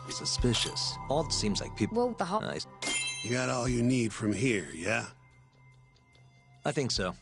Suspicious. All seems like people... Well, the hall... Nice. You got all you need from here, yeah? I think so.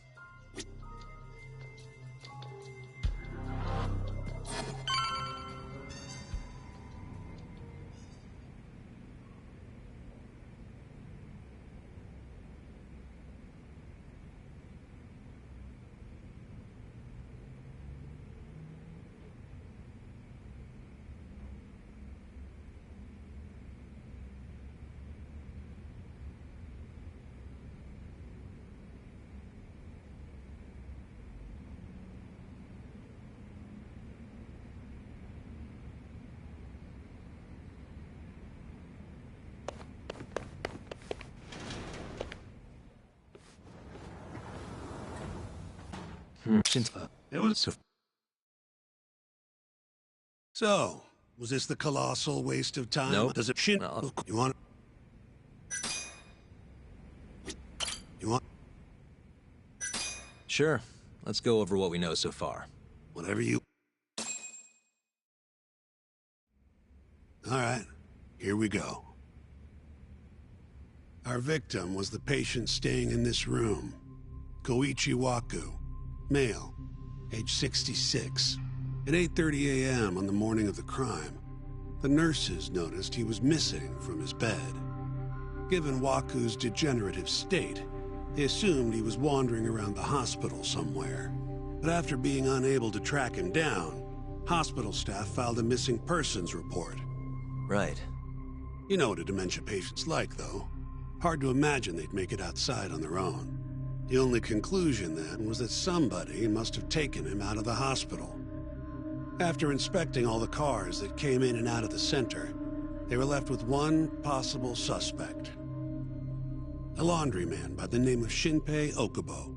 It was... So, was this the colossal waste of time? No. Does it... Shit. No. You want... You want... Sure. Let's go over what we know so far. Whatever you... Alright, here we go. Our victim was the patient staying in this room. Koichi Waku, male, age 66. At 8:30 a.m. on the morning of the crime, the nurses noticed he was missing from his bed. Given Waku's degenerative state, they assumed he was wandering around the hospital somewhere. But after being unable to track him down, hospital staff filed a missing persons report. Right. You know what a dementia patient's like, though. Hard to imagine they'd make it outside on their own. The only conclusion then was that somebody must have taken him out of the hospital. After inspecting all the cars that came in and out of the center, they were left with one possible suspect. A laundryman by the name of Shinpei Okubo.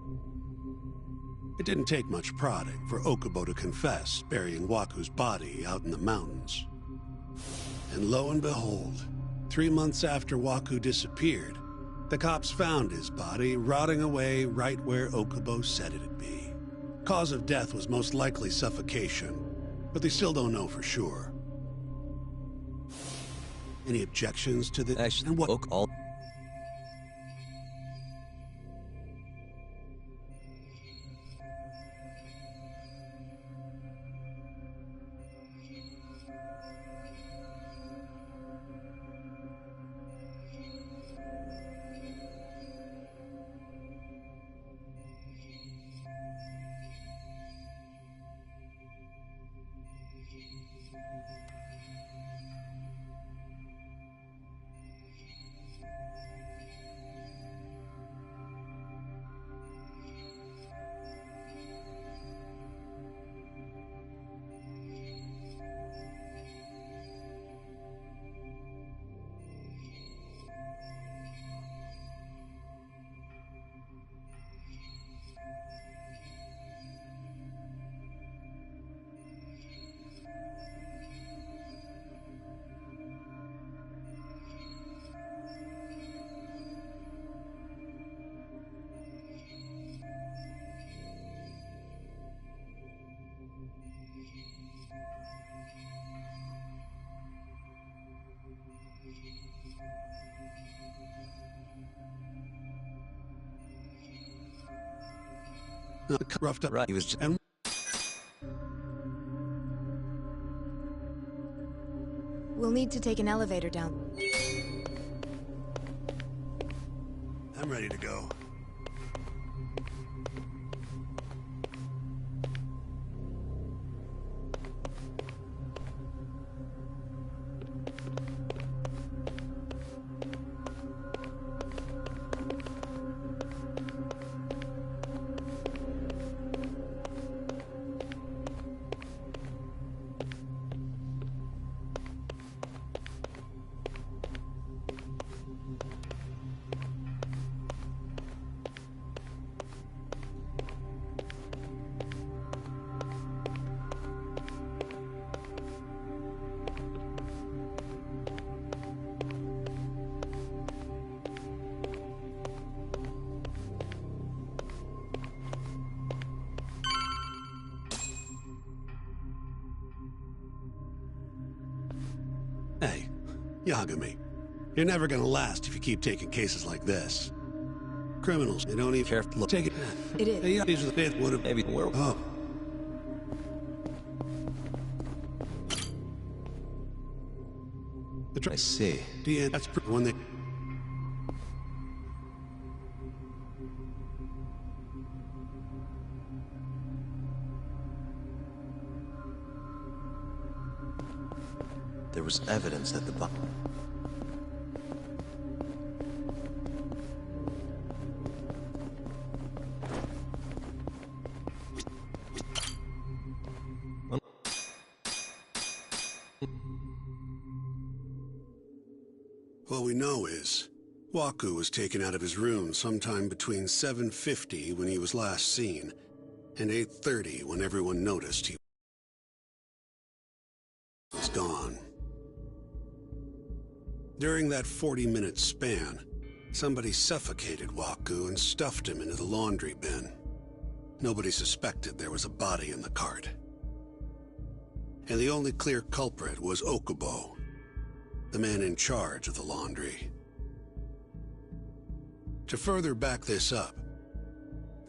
It didn't take much prodding for Okubo to confess burying Waku's body out in the mountains. And lo and behold, 3 months after Waku disappeared, the cops found his body rotting away right where Okubo said it'd be. Cause of death was most likely suffocation, but they still don't know for sure. Any objections to the... Actually, and what... all... roughed up. Right, he was just... And We'll need to take an elevator down. I'm ready to go. Yagami, you're never gonna last if you keep taking cases like this. Criminals, they don't even care. Look, take it. It is. Hey, these are the fifth would have Maybe we're... Oh. I see. Yeah, that's when they... There was evidence at the bottom. What we know is, Waku was taken out of his room sometime between 7:50 when he was last seen, and 8:30 when everyone noticed he was gone. During that 40-minute span, somebody suffocated Waku and stuffed him into the laundry bin. Nobody suspected there was a body in the cart. And the only clear culprit was Okubo, the man in charge of the laundry. To further back this up,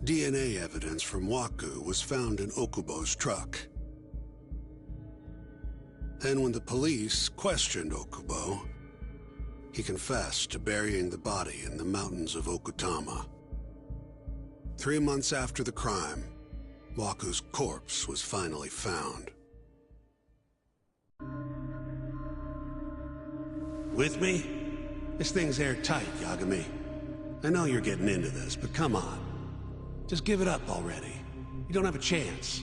DNA evidence from Waku was found in Okubo's truck. Then when the police questioned Okubo, he confessed to burying the body in the mountains of Okutama. 3 months after the crime, Waku's corpse was finally found. With me? This thing's airtight, Yagami. I know you're getting into this, but come on. Just give it up already. You don't have a chance.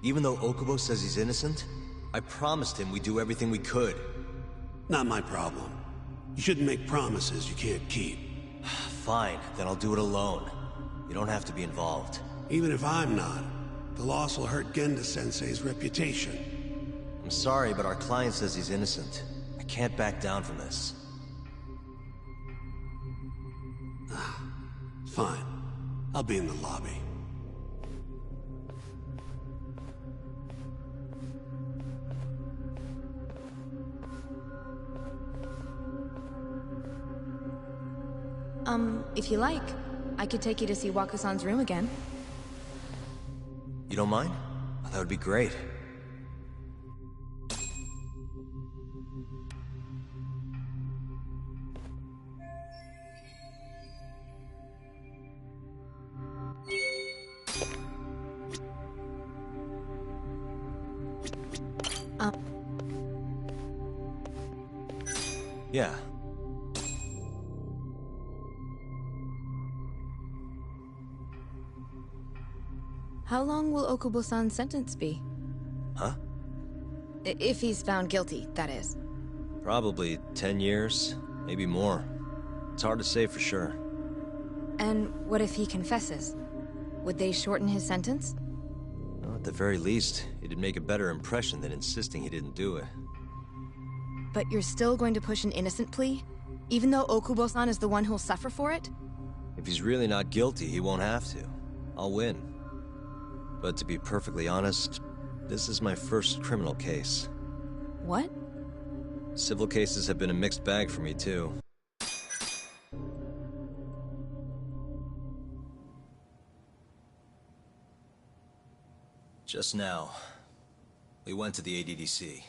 Even though Okubo says he's innocent, I promised him we'd do everything we could. Not my problem. You shouldn't make promises you can't keep. Fine, then I'll do it alone. You don't have to be involved. Even if I'm not, the loss will hurt Genda-sensei's reputation. I'm sorry, but our client says he's innocent. I can't back down from this. Fine. I'll be in the lobby. If you like, I could take you to see Waku-san's room again. You don't mind? That would be great. Yeah. How long will Okubo-san's sentence be? Huh? If he's found guilty, that is. Probably 10 years, maybe more. It's hard to say for sure. And what if he confesses? Would they shorten his sentence? Well, at the very least, it'd make a better impression than insisting he didn't do it. But you're still going to push an innocent plea? Even though Okubo-san is the one who'll suffer for it? If he's really not guilty, he won't have to. I'll win. But to be perfectly honest, this is my first criminal case. What? Civil cases have been a mixed bag for me, too. Just now, we went to the ADDC.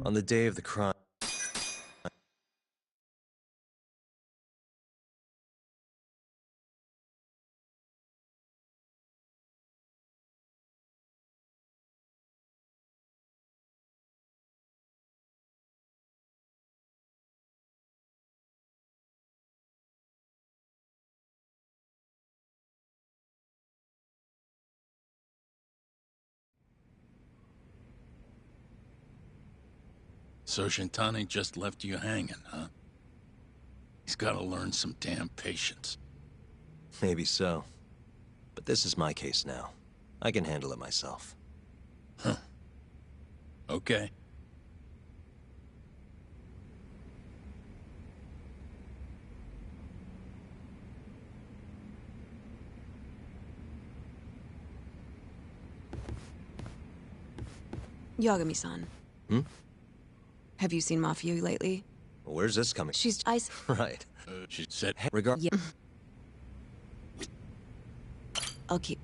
On the day of the crime, So Shintani just left you hanging, huh? He's gotta learn some damn patience. maybe so. But this is my case now. I can handle it myself. Huh. Okay. Yagami-san. Hmm? Have you seen Mafia lately? Where's this coming? She's... Right. She said... Regard... Yeah. I'll keep...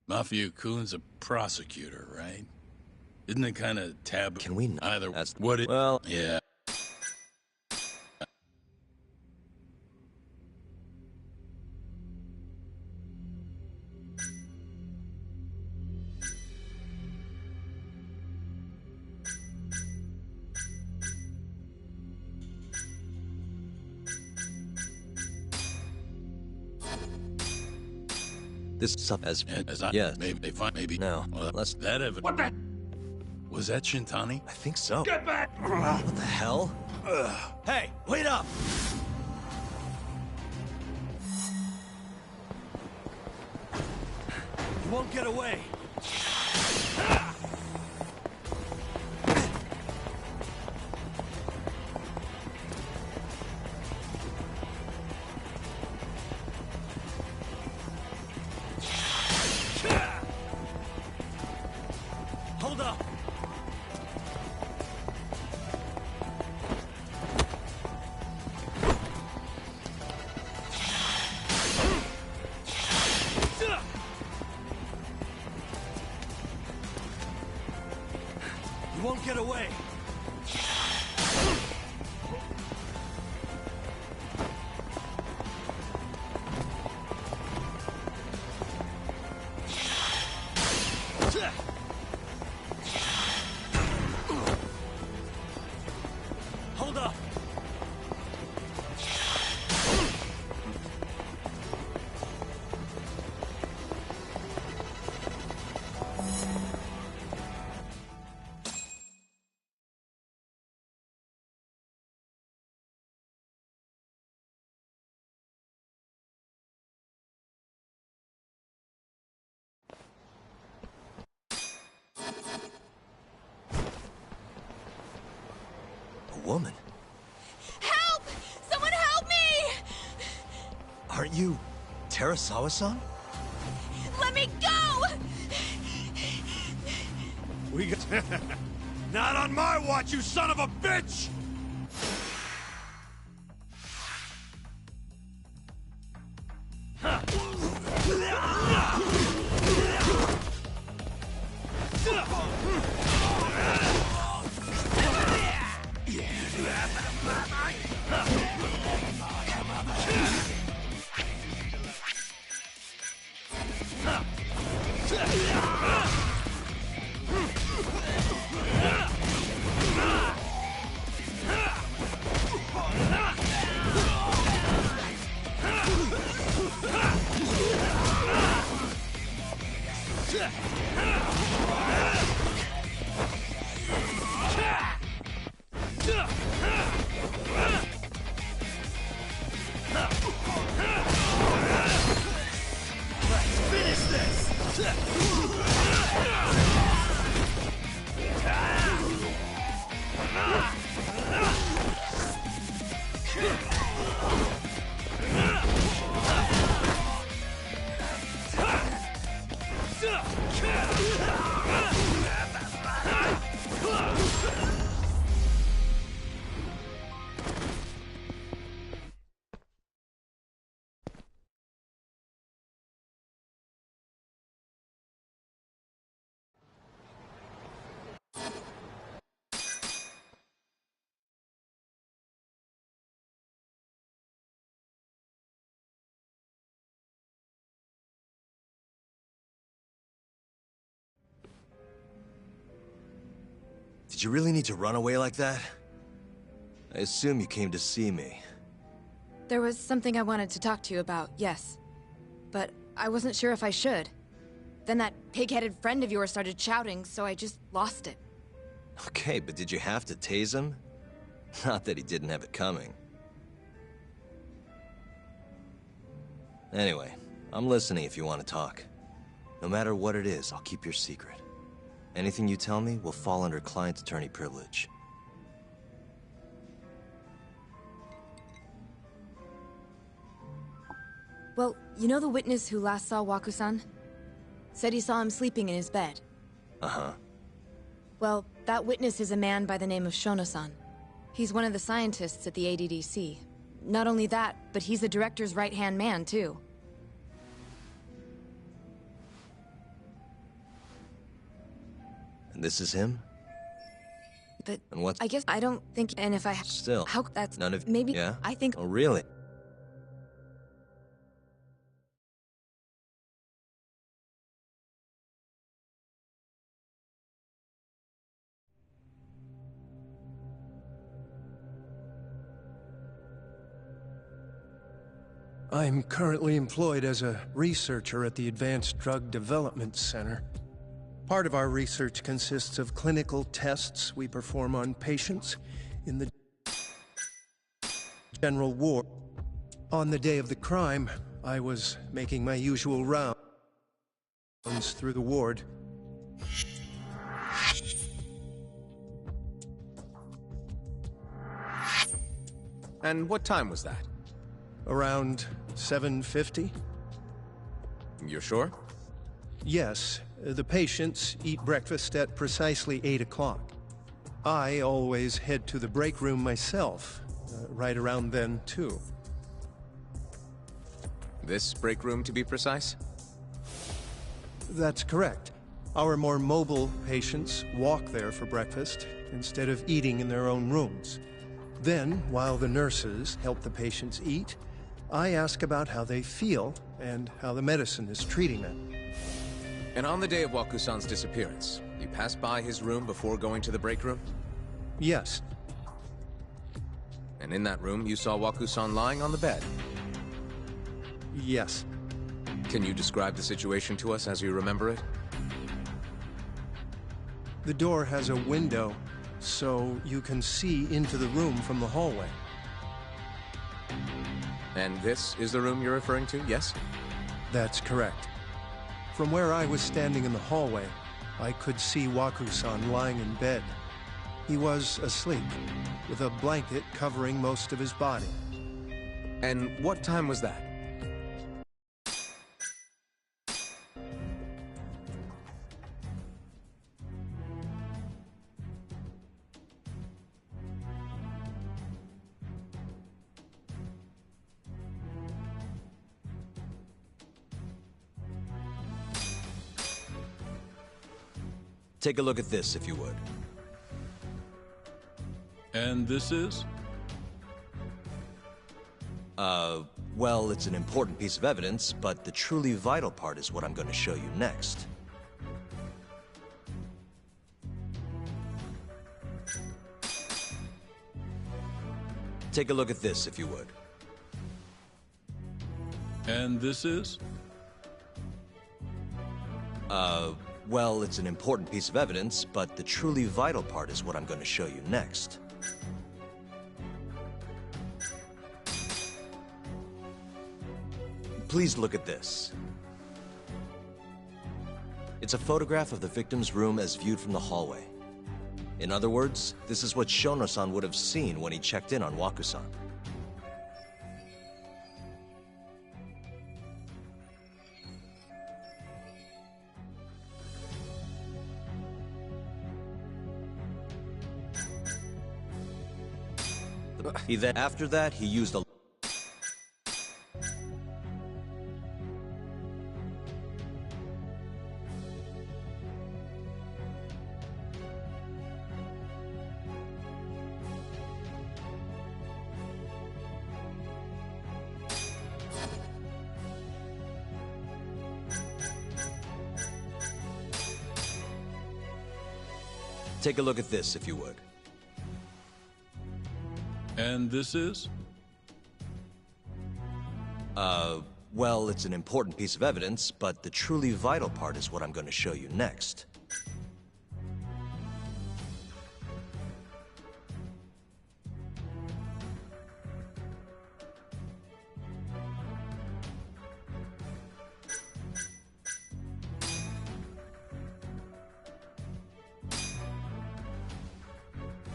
Mafia Kun's a prosecutor, right? Isn't it kind of taboo? Can we not? Either... That's... What it... Well... Yeah. This sub as I... yes. Maybe they find... Maybe... No. Well, Let's... that evidence... What the... Was that Shintani? I think so. Get back! What the hell? Hey, wait up! You won't get away. Hold up. You won't get away. Hold up. A woman? Help! Someone help me! Aren't you Terasawa-san? Let me go! We got... Not on my watch, you son of a bitch! Did you really need to run away like that? I assume you came to see me. There was something I wanted to talk to you about, yes. But I wasn't sure if I should. Then that pig-headed friend of yours started shouting, so I just lost it. Okay, but did you have to tase him? Not that he didn't have it coming. Anyway, I'm listening if you want to talk. No matter what it is, I'll keep your secret. Anything you tell me will fall under client attorney privilege. Well, you know the witness who last saw Waku-san? Said he saw him sleeping in his bed. Uh-huh. Well, that witness is a man by the name of Shono-san. He's one of the scientists at the ADDC. Not only that, but he's the director's right-hand man, too. And this is him? But And what? I guess I don't think, and if I... Still, How, that's... none of... Maybe, Yeah? I think... Oh, really? I'm currently employed as a researcher at the Advanced Drug Development Center. Part of our research consists of clinical tests we perform on patients in the general ward. On the day of the crime, I was making my usual rounds through the ward. And what time was that? Around 7:50? You're sure? Yes, the patients eat breakfast at precisely 8 o'clock. I always head to the break room myself, right around then, too. This break room, to be precise? That's correct. Our more mobile patients walk there for breakfast instead of eating in their own rooms. Then, while the nurses help the patients eat, I ask about how they feel and how the medicine is treating them. And on the day of Waku-san's disappearance, you passed by his room before going to the break room? Yes, And in that room, you saw Waku-san lying on the bed. yes. Can you describe the situation to us as you remember it? The door has a window, so you can see into the room from the hallway. And this is the room you're referring to, yes? That's correct. From where I was standing in the hallway, I could see Waku-san lying in bed. He was asleep, with a blanket covering most of his body. And what time was that? Take a look at this, if you would. And this is? Well, it's an important piece of evidence, but the truly vital part is what I'm going to show you next. Take a look at this, if you would. And this is? Well, it's an important piece of evidence, but the truly vital part is what I'm going to show you next. Please look at this. It's a photograph of the victim's room as viewed from the hallway. In other words, this is what Shono-san would have seen when he checked in on Waku-san. After that, he used a... Take a look at this, if you would. And this is? Well, it's an important piece of evidence, but the truly vital part is what I'm going to show you next.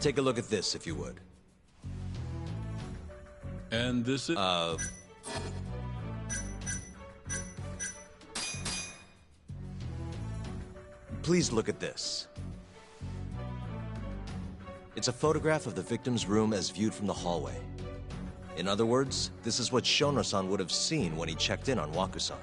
Take a look at this, if you would. And this is... Please look at this. It's a photograph of the victim's room as viewed from the hallway. In other words, this is what Shono-san would have seen when he checked in on Waku-san.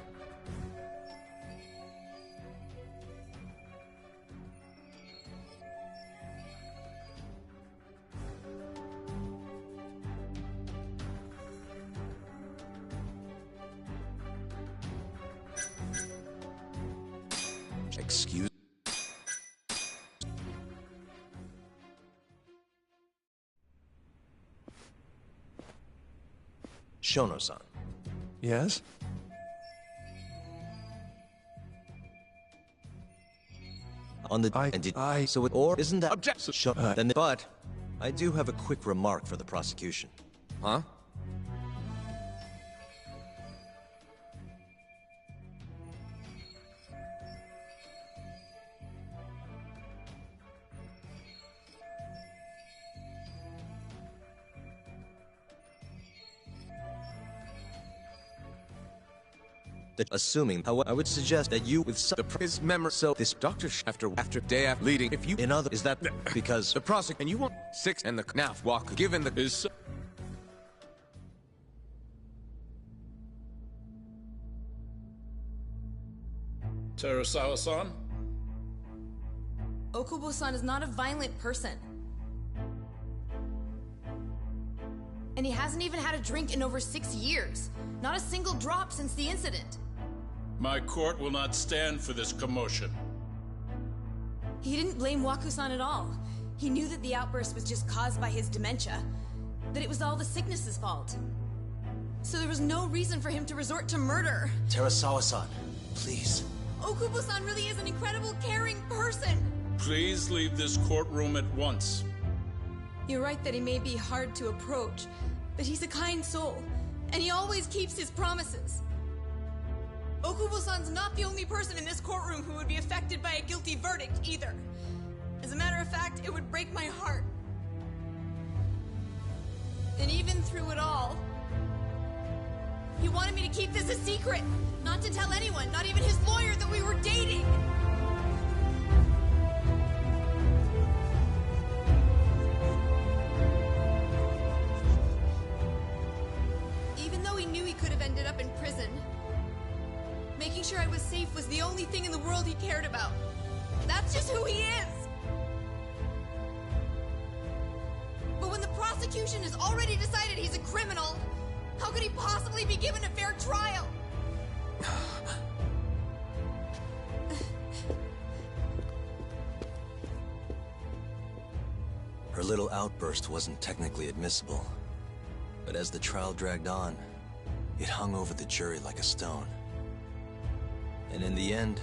Excuse... Shono-san. Yes? On the... So it... Or isn't that... Objection! But I do have a quick remark for the prosecution. Huh? Assuming, however, I would suggest that you with some... His memory... So this doctor after day after leading... If you... In other... Is that because... The prosecution... And you want... 6 and the... Now, walk... Given the... Is... Terasawa-san? Okubo-san is not a violent person. And he hasn't even had a drink in over 6 years. Not a single drop since the incident. My court will not stand for this commotion. He didn't blame Waku-san at all. He knew that the outburst was just caused by his dementia. That it was all the sickness's fault. So there was no reason for him to resort to murder. Terasawa-san, please. Okubo-san really is an incredible, caring person. Please leave this courtroom at once. You're right that he may be hard to approach, but he's a kind soul, and he always keeps his promises. Okubo-san's not the only person in this courtroom who would be affected by a guilty verdict, either. As a matter of fact, it would break my heart. And even through it all, he wanted me to keep this a secret, not to tell anyone, not even his lawyer, that we were dating. Even though he knew he could have ended up in prison, making sure I was safe was the only thing in the world he cared about. That's just who he is! But when the prosecution has already decided he's a criminal, how could he possibly be given a fair trial? Her little outburst wasn't technically admissible, but as the trial dragged on, it hung over the jury like a stone. And in the end,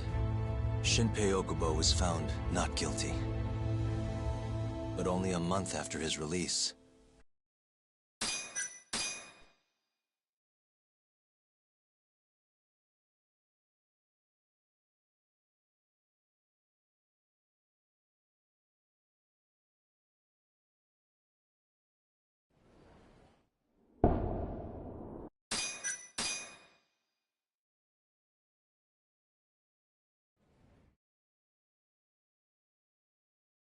Shinpei Okubo was found not guilty. But only a month after his release,